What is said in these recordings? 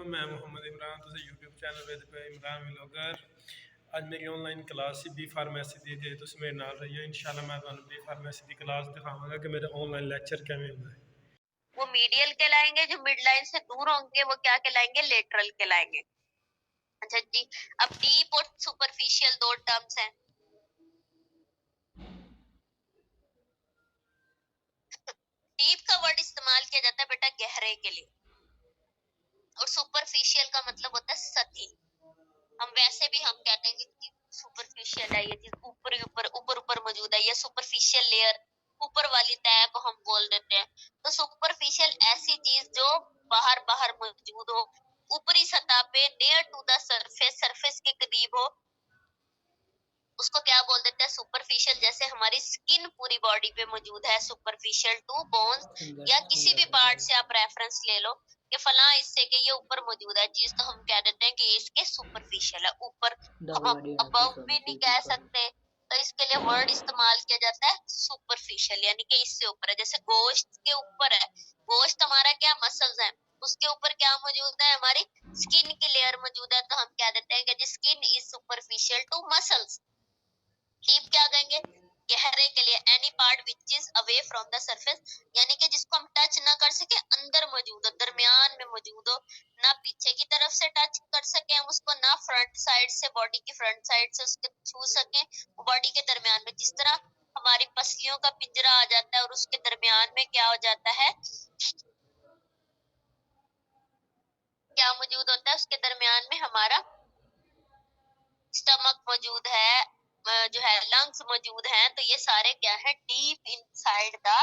मैं मोहम्मद इमरान तुझे YouTube channel पे इमरान व्लॉगर। ਅੱਜ ਮੇਰੀ online class C B pharmacy ਦੀ ਤੇ ਤੁਸੀਂ ਮੇਰੇ ਨਾਲ ਰਹੀਓ इंशाल्लाह मैं ਤੁਹਾਨੂੰ बी फार्मेसी ਦੀ ਕਲਾਸ ਦਿਖਾਵਾਂਗਾ कि मेरा ऑनलाइन लेक्चर कैसे होता है। वो मीडियल कहलाएंगे, जो मिड लाइन से दूर होंगे वो क्या कहलाएंगे, लेटरल कहलाएंगे। अच्छा जी, अब डीप और सुपरफिशियल दो टर्म्स हैं। डीप का वर्ड इस्तेमाल किया जाता है बेटा गहरे के लिए, और सुपरफिशियल का मतलब होता है सतही। हम वैसे भी हम कहते हैं कि सुपरफिशियल है, ये चीज ऊपर ऊपर ऊपर ऊपर मौजूद है, ये सुपरफिशियल लेयर, ऊपर वाली तह को हम बोल देते हैं। तो सुपरफिशियल ऐसी चीज जो बाहर बाहर मौजूद हो, ऊपरी सतह पे, near to the surface, surface के करीब हो, उसको क्या बोल देते हैं, सुपरफिशियल। जैसे हमारी स्किन पूरी बॉडी पे मौजूद है, सुपरफिशियल टू बोन्स, या किसी भी पार्ट से आप रेफरेंस ले लो कि फला इससे के ये ऊपर मौजूद है चीज, तो हम कह देते हैं कि इसके सुपरफिशियल है, ऊपर। हम अबव भी नहीं कह सकते, तो इसके लिए वर्ड इस्तेमाल किया जाता है सुपरफिशियल, यानी कि इससे ऊपर है। जैसे गोश्त के ऊपर है, गोश्त हमारा क्या मसल्स है, उसके ऊपर क्या मौजूद है, हमारी स्किन की लेयर मौजूद है, तो हम कह देते हैं कि skin is superficial to muscles. Deep क्या कहेंगे, गहरे के लिए, any part which is away from the surface, यानी कि जिसको हम टच ना कर सके, अंदर मौजूद हो, दरमियान में मौजूद हो, ना पीछे की तरफ से टच कर सके हम उसको, ना फ्रंट साइड से, बॉडी की फ्रंट साइड से उसको छू सके, बॉडी के दरमियान में। जिस तरह हमारी पसलियों का पिंजरा आ जाता है और उसके दरमियान में क्या हो जाता है, क्या मौजूद होता है, उसके दरमियान में हमारा स्टमक मौजूद है, जो है लंग्स मौजूद हैं। तो ये सारे क्या है, deep inside the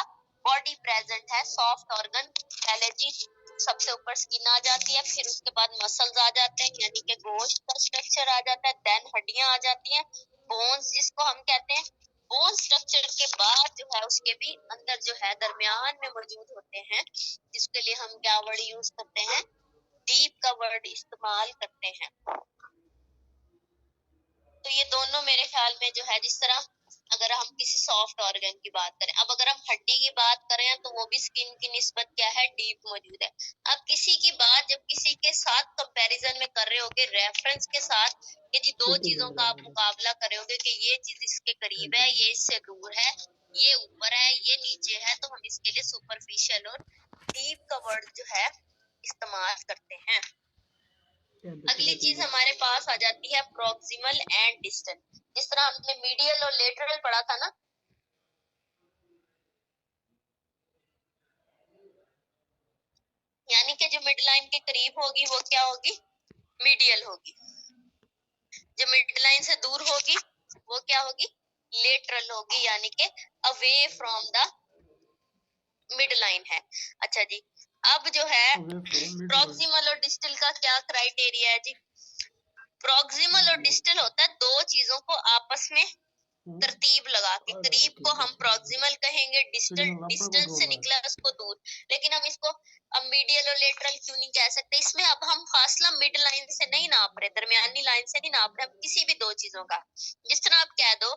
body present है। सॉफ्ट ऑर्गन पहले जी सबसे ऊपर स्किन आ जाती है, फिर उसके बाद मसल्स आ जाते हैं, यानी कि गोश्त का स्ट्रक्चर आ जाता है, देन हड्डियां आ जाती हैं, बोन्स जिसको हम कहते हैं। बोन स्ट्रक्चर के बाद जो है उसके भी अंदर जो है दरमियान में मौजूद होते हैं, जिसके लिए हम क्या वर्ड यूज करते हैं, डीप का वर्ड इस्तेमाल करते हैं। तो ये दोनों मेरे ख्याल में जो है, जिस तरह अगर हम किसी सॉफ्ट ऑर्गन की बात करें, अब अगर हम हड्डी की बात करें तो वो भी स्किन की निस्बत क्या है, डीप मौजूद है। अब किसी की बात जब किसी के साथ कंपैरिजन में कर रहे होगे, रेफरेंस के साथ, कि जी दो चीजों का आप मुकाबला कर रहे होगे कि ये चीज इसके करीब है, ये इससे दूर है, ये ऊपर है, ये नीचे है, तो हम इसके लिए सुपरफिशियल और डीप का वर्ड जो है इस्तेमाल करते हैं। अगली चीज हमारे पास आ जाती है प्रॉक्सिमल एंड डिस्टल। जिस तरह हमने मीडियल और लेटरल पढ़ा था ना, यानी कि जो मिड लाइन के करीब होगी वो क्या होगी, मीडियल होगी। जो मिड लाइन से दूर होगी वो क्या होगी, लेटरल होगी, यानी कि away from the mid line है। अच्छा जी, अब जो है प्रॉक्सिमल और डिस्टल का क्या क्राइटेरिया है जी। प्रॉक्सिमल और डिस्टल होता है दो चीजों को आपस में तरतीब लगा के, करीब को हम प्रॉक्सिमल कहेंगे, डिस्टल डिस्टेंस से निकला उसको दूर। लेकिन हम इसको अब मीडियल और लेटरल क्यों नहीं कह सकते, इसमें अब हम फासला मिड लाइन से नहीं नाप रहे, दरमियानी लाइन से नहीं नाप रहे, हम किसी भी दो चीजों का। जिस तरह आप कह दो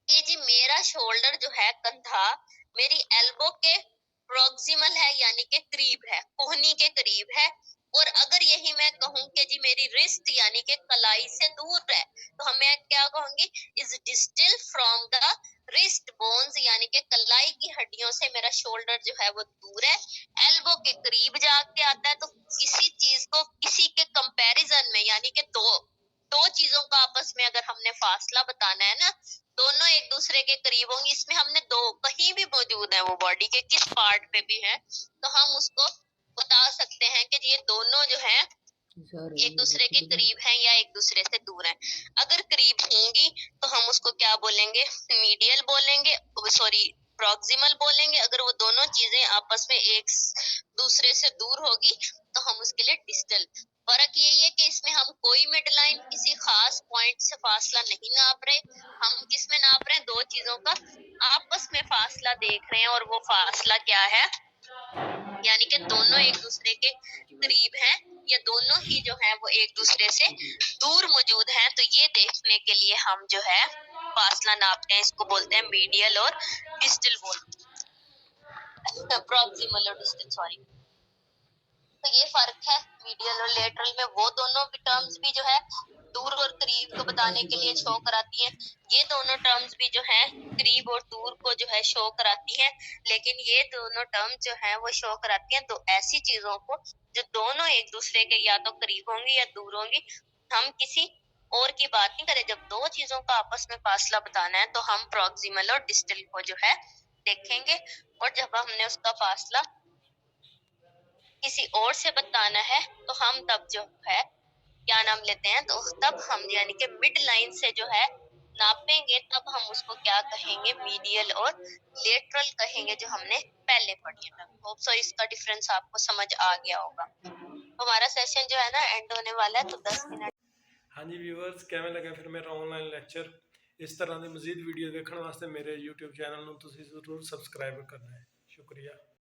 कि जी मेरा शोल्डर जो है, कंधा मेरी एल्बो के प्रॉक्सिमल है, यानी के करीब है, कोहनी के करीब है। और अगर यही मैं कहूं कि जी मेरी रिस्ट यानी कि कलाई से दूर है, तो हम मैं क्या कहूंगी, is distal from the wrist bones, यानी कि कलाई की हड्डियों से मेरा शोल्डर जो है वो दूर है, एल्बो के करीब जाके आता है। तो किसी चीज को किसी के कंपैरिजन में, यानी कि दो चीजों का आपस में अगर हमने फासला बताना है ना, दोनों एक दूसरे के करीब होंगी, इसमें हमने दो कहीं भी मौजूद है, वो बॉडी के किस पार्ट पे भी है, तो हम उसको बता सकते हैं कि ये दोनों जो है एक दूसरे के करीब हैं या एक दूसरे से दूर हैं। अगर करीब होंगी तो हम उसको क्या बोलेंगे, मीडियल बोलेंगे, सॉरी प्रॉक्सिमल बोलेंगे। अगर वो दोनों चीजें आपस में एक दूसरे से दूर होगी तो हम उसके लिए डिस्टल। फर्क यही है कि इसमें हम कोई मिड लाइन किसी खास पॉइंट से फासला नहीं नाप रहे, हम किस में नाप रहे हैं, दो चीजों का आपस में फासला देख रहे हैं, और वो फासला क्या है, यानी कि दोनों एक दूसरे के करीब हैं या दोनों ही जो है वो एक दूसरे से दूर मौजूद हैं। तो ये देखने के लिए हम जो है फासला नापते हैं, इसको बोलते हैं मीडियल और डिस्टल बोलते हैं, प्रॉक्सिमल और डिस्टल, सॉरी। तो ये फर्क है मीडियल और लेटरल में, वो दोनों भी टर्म्स भी जो है दूर और करीब को बताने के लिए शो कराती हैं। ये दोनों टर्म्स भी जो है करीब और दूर को जो है शो कराती हैं, लेकिन ये दोनों टर्म्स जो है वो शो कराती हैं दो ऐसी चीजों को जो दोनों एक दूसरे के या तो करीब होंगी या दूर होंगी। हम किसी और की बात नहीं करें, जब दो चीजों का आपस में फासला बताना है तो हम प्रॉक्सिमल और डिस्टल को जो है देखेंगे, और जब हमने उसका फासला किसी और से बताना है तो हम तब जो है क्या नाम लेते हैं, तो तब हम यानी कि मिड लाइन से जो है नापेंगे, तब हम उसको क्या कहेंगे, मीडियल और लेटरल कहेंगे, जो हमने पहले पढ़ी है। होप सो इसका डिफरेंस आपको समझ आ गया होगा। हमारा सेशन जो है ना एंड होने वाला है, तो 10 मिनट। हाँ जी व्यूअर्स, किवें लगा फिर मेरा ऑनलाइन लैक्चर। इस तरह की मजीद वीडियो देखने वास्ते मेरे यूट्यूब चैनल ਨੂੰ ਤੁਸੀਂ ਜ਼ਰੂਰ ਸਬਸਕ੍ਰਾइब करना है। शुक्रिया।